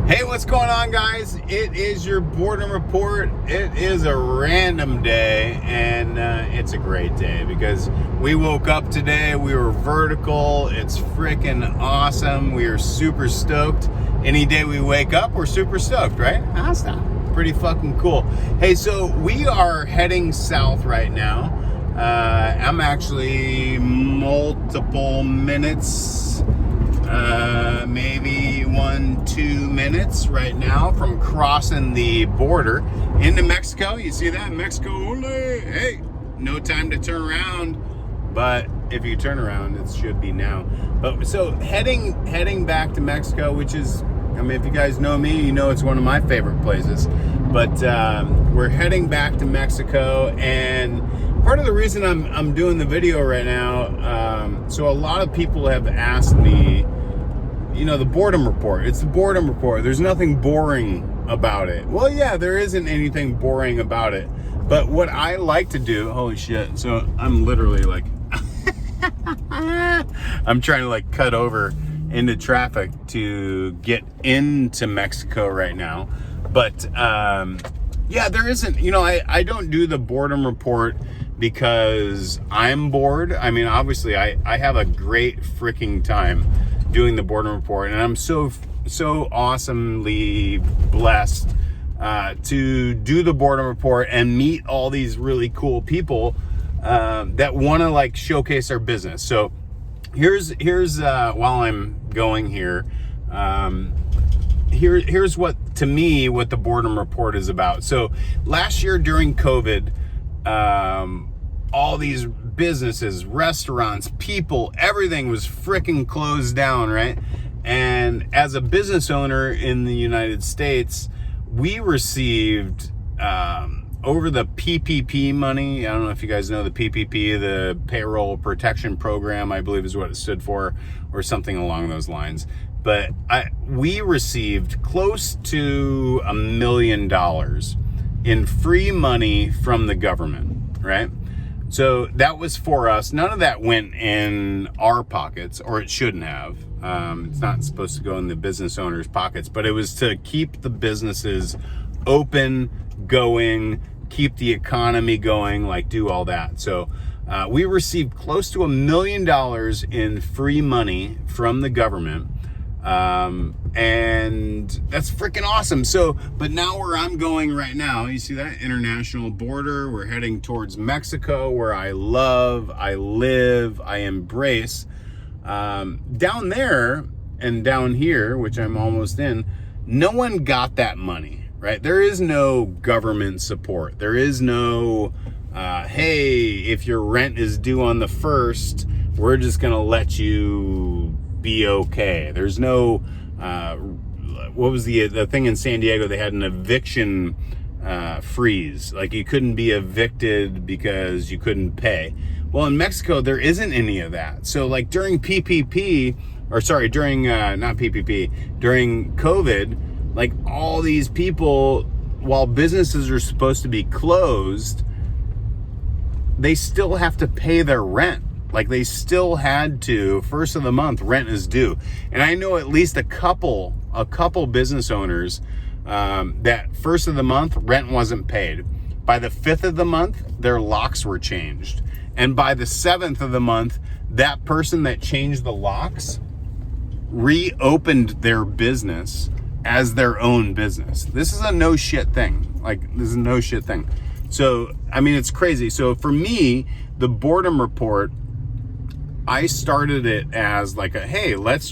Hey, what's going on, guys? It is your Boredom Report. It is a random day, and it's a great day because we woke up today. We were vertical. It's freaking awesome. We are super stoked. Any day we wake up, we're super stoked, right? Awesome. Pretty fucking cool. Hey, so we are heading south right now. I'm actually multiple minutes, maybe 1-2 minutes right now from crossing the border into Mexico. You see that? Mexico only. Hey, no time to turn around, but if you turn around, it should be now. But so heading back to Mexico, which is, I mean, if you guys know me, you know it's one of my favorite places. But we're heading back to Mexico, and part of the reason I'm doing the video right now, so a lot of people have asked me, you know, the Boredom Report. It's the Boredom Report. There's nothing boring about it. Well, yeah, there isn't anything boring about it. But what I like to do, holy shit, so I'm literally like, I'm trying to like cut over into traffic to get into Mexico right now. But yeah, there isn't, you know, I don't do the Boredom Report because I'm bored. I mean, obviously I have a great freaking time doing the Boredom Report, and I'm so awesomely blessed to do the Boredom Report and meet all these really cool people that want to like showcase their business. So here's while I'm going here, here's what, to me, what the Boredom Report is about. So last year during COVID, all these businesses, restaurants, people, everything was freaking closed down, right? And as a business owner in the United States, we received over the PPP money. I don't know if you guys know the PPP, the Payroll Protection Program, I believe is what it stood for, or something along those lines. But we received close to $1 million in free money from the government, right? So that was for us. None of that went in our pockets, or it shouldn't have. It's not supposed to go in the business owners' pockets, but it was to keep the businesses open, going, keep the economy going, like do all that. So we received close to $1 million in free money from the government. And that's freaking awesome. So, but now where I'm going right now, you see that international border, we're heading towards Mexico, where I love, I live, I embrace. Down there and down here, which I'm almost in, no one got that money, right? There is no government support. There is no, hey, if your rent is due on the 1st, we're just going to let you be okay. There's no, what was the thing in San Diego? They had an eviction freeze. Like you couldn't be evicted because you couldn't pay. Well, in Mexico, there isn't any of that. So like during PPP, or sorry, during, not PPP, during COVID, like all these people, while businesses are supposed to be closed, they still have to pay their rent. Like they still had to, first of the month, rent is due. And I know at least a couple business owners that first of the month, rent wasn't paid. By the 5th of the month, their locks were changed. And by the 7th of the month, that person that changed the locks reopened their business as their own business. This is a no shit thing. Like, this is a no shit thing. So, I mean, it's crazy. So for me, the Boredom Report, I started it as like a, hey, let's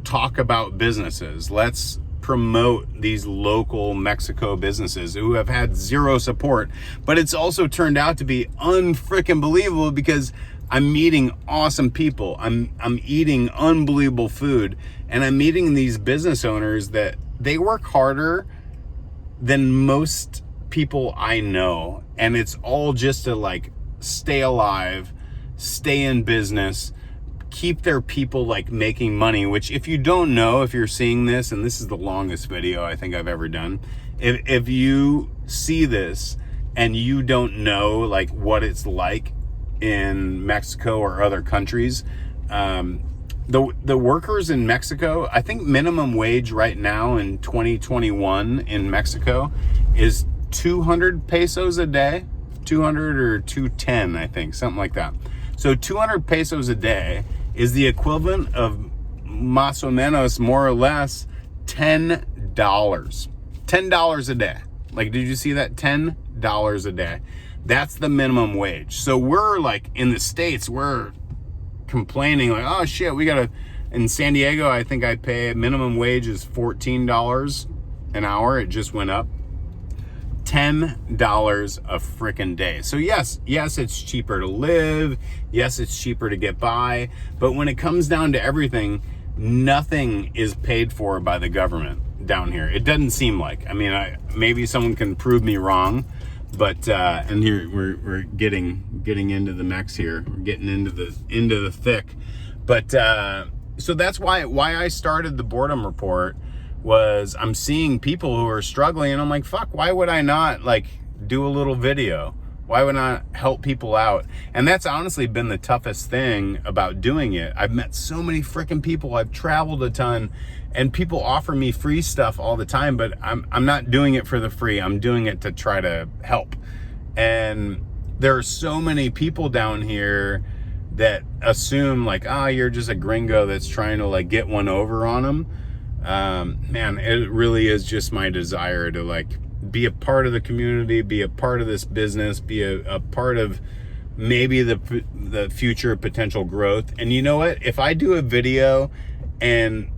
talk about businesses. Let's promote these local Mexico businesses who have had zero support. But it's also turned out to be unfreaking believable because I'm meeting awesome people. I'm eating unbelievable food, and I'm meeting these business owners that they work harder than most people I know. And it's all just to like stay alive, stay in business, keep their people like making money, which if you don't know, if you're seeing this, and this is the longest video I think I've ever done, if you see this and you don't know like what it's like in Mexico or other countries, the workers in Mexico, I think minimum wage right now in 2021 in Mexico is 200 pesos a day, 200 or 210, I think, something like that. So 200 pesos a day is the equivalent of más o menos, more or less, $10. $10 a day. Like, did you see that? $10 a day. That's the minimum wage. So we're like, in the States, we're complaining like, oh shit, we gotta, in San Diego, I think I pay, minimum wage is $14 an hour. It just went up. $10 a freaking day. So yes, it's cheaper to live. Yes, it's cheaper to get by. But when it comes down to everything, nothing is paid for by the government down here. It doesn't seem like. I mean, maybe someone can prove me wrong, but and here we're getting into the mix here. We're getting into the thick. But so that's why I started the Boredom Report. Was I'm seeing people who are struggling, and I'm like, fuck, why would I not like do a little video? Why would I not help people out? And that's honestly been the toughest thing about doing it. I've met so many freaking people. I've traveled a ton, and people offer me free stuff all the time, but I'm not doing it for the free. I'm doing it to try to help. And there are so many people down here that assume like, you're just a gringo that's trying to like get one over on them. Man, it really is just my desire to like be a part of the community, be a part of this business, be a part of maybe the future potential growth. And you know what? If I do a video and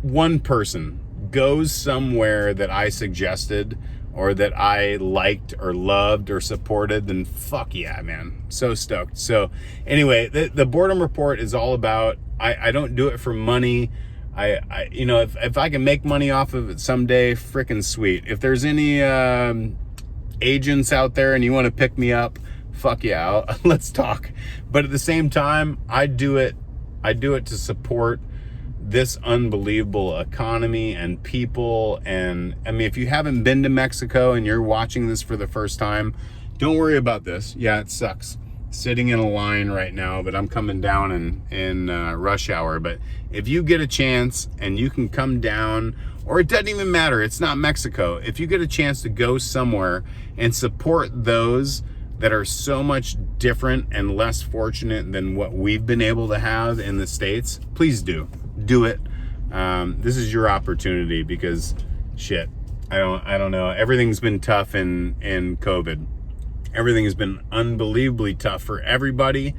one person goes somewhere that I suggested or that I liked or loved or supported, then fuck yeah, man. So stoked. So anyway, the Boredom Report is all about, I don't do it for money. I you know, if I can make money off of it someday, freaking sweet. If there's any agents out there and you want to pick me up, fuck yeah, let's talk. But at the same time, I do it to support this unbelievable economy and people. And I mean, if you haven't been to Mexico and you're watching this for the first time, don't worry about this. Yeah, it sucks sitting in a line right now, but I'm coming down in rush hour. But if you get a chance and you can come down, or it doesn't even matter, it's not Mexico. If you get a chance to go somewhere and support those that are so much different and less fortunate than what we've been able to have in the States, please do it. This is your opportunity, because shit, I don't know. Everything's been tough in COVID. Everything has been unbelievably tough for everybody,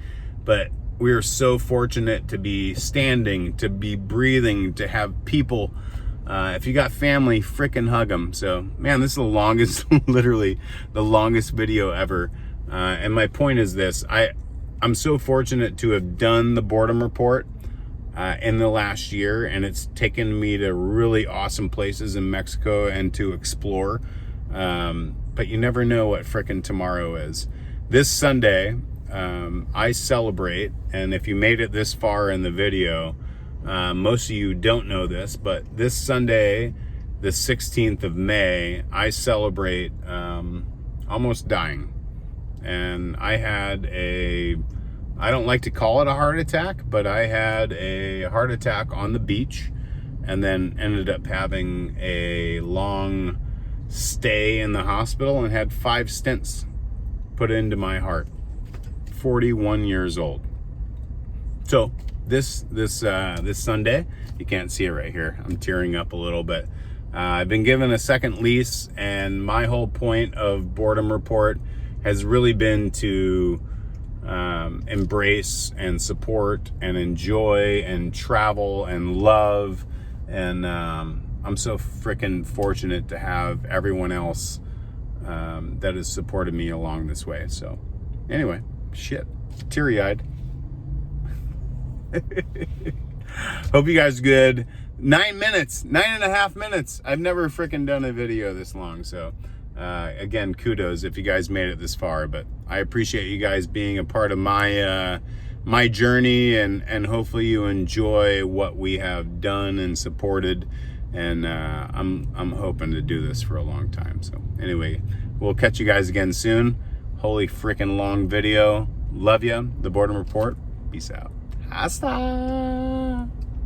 but we are so fortunate to be standing, to be breathing, to have people. If you got family, frickin' hug them. So, man, this is the longest, literally the longest video ever. And my point is this: I'm so fortunate to have done the Boredom Report in the last year, and it's taken me to really awesome places in Mexico and to explore. But you never know what frickin' tomorrow is. This Sunday, I celebrate, and if you made it this far in the video, most of you don't know this, but this Sunday, the 16th of May, I celebrate almost dying. And I had I don't like to call it a heart attack, but I had a heart attack on the beach, and then ended up having a long stay in the hospital and had 5 stents put into my heart. 41 years old. So this Sunday, you can't see it right here, I'm tearing up a little bit. I've been given a second lease, and my whole point of Boredom Report has really been to embrace and support and enjoy and travel and love. And I'm so freaking fortunate to have everyone else that has supported me along this way. So anyway, shit, teary-eyed. Hope you guys are good. 9.5 minutes. I've never freaking done a video this long. So again, kudos if you guys made it this far. But I appreciate you guys being a part of my my journey, and hopefully you enjoy what we have done and supported. And I'm hoping to do this for a long time. So anyway, we'll catch you guys again soon. Holy freaking long video. Love ya. The Boredom Report. Peace out. Hasta.